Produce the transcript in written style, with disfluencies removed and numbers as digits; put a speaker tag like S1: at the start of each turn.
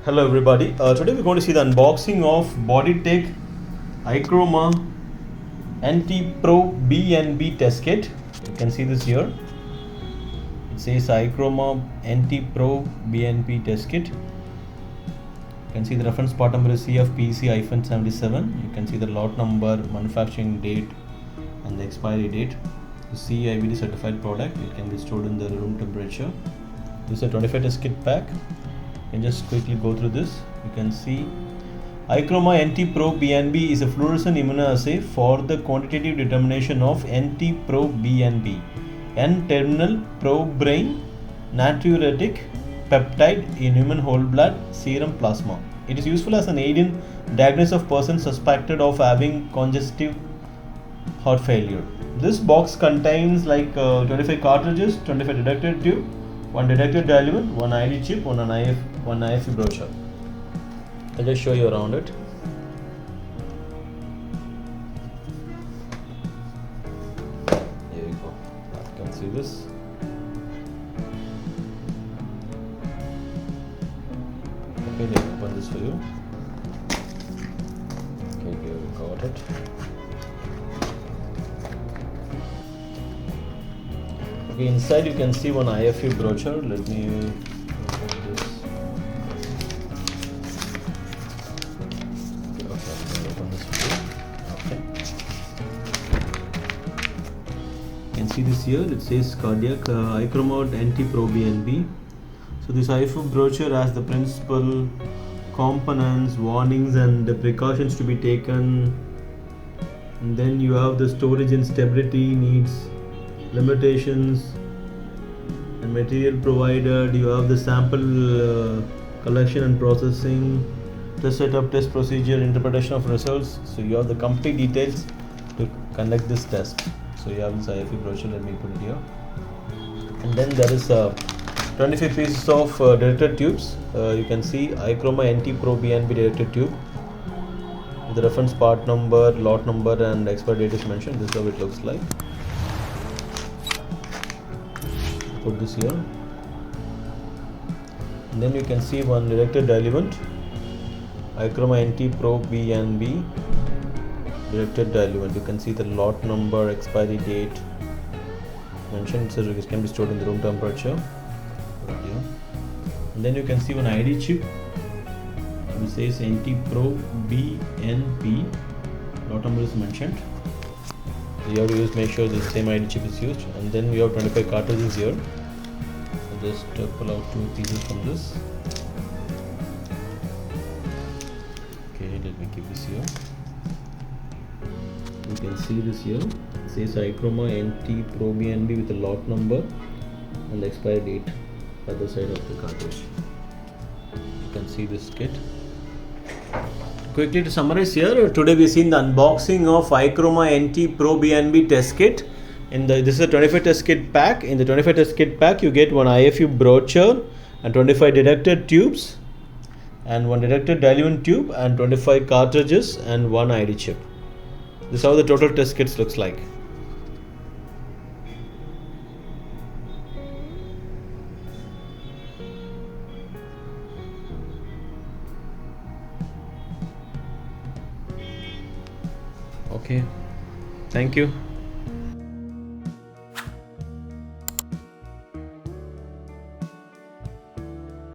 S1: Hello everybody. Today we're going to see the unboxing of Boditech Ichroma NT-proBNP test kit. You can see this here. It says Ichroma NT-proBNP test kit. You can see the reference part number is CFPC-77. You can see the lot number, manufacturing date and the expiry date. The CE/IVD certified product. It can be stored in the room temperature. This is a 25 test kit pack. You can just quickly go through this. You can see Ichroma NT-proBNP is a fluorescent immunoassay for the quantitative determination of NT-proBNP, N-terminal pro-brain natriuretic peptide in human whole blood serum plasma. It is useful as an aid in diagnosis of persons suspected of having congestive heart failure. This box contains 25 cartridges, 25 detector tube, 1 detector diluent, 1 ID chip, 1 IFE brochure. I'll just show you around it. There you go. You can see this. Okay, let me open this for you. Okay, here we got it. Okay, inside you can see 1 IFE brochure. Let me open this. Okay. You can see this here. It says cardiac Ichroma NT-proBNP. So this IFE brochure has the principal components, warnings, and the precautions to be taken. And then you have the storage and stability needs, limitations and material provided. You have the sample collection and processing, test setup, test procedure, interpretation of results. So you have the complete details to conduct this test. So you have this IFE brochure. Let me put it here. And then there is 25 pieces of detector tubes. You can see Ichroma NT-proBNP detector tube with the reference part number, lot number and expiry date is mentioned. This is how it looks like. Put this here, and then you can see 1 detector diluent, Ichroma NT-proBNP detector diluent. You can see the lot number, expiry date mentioned, so it can be stored in the room temperature. And then you can see 1 ID chip which says NT-proBNP, lot number is mentioned. You have to make sure the same ID chip is used, and then we have 25 cartridges here. So just pull out 2 pieces from this. Okay, let me keep this here. You can see this here. It says Ichroma NT-proBNP with the lot number and the expiry date at the side of the cartridge. You can see this kit. Quickly to summarize here, today we seen the unboxing of Ichroma NT-proBNP test kit. This is a 25 test kit pack. In the 25 test kit pack, you get 1 IFE brochure and 25 detector tubes and 1 detector diluent tube and 25 cartridges and 1 ID chip. This is how the total test kits looks like. Okay, thank you.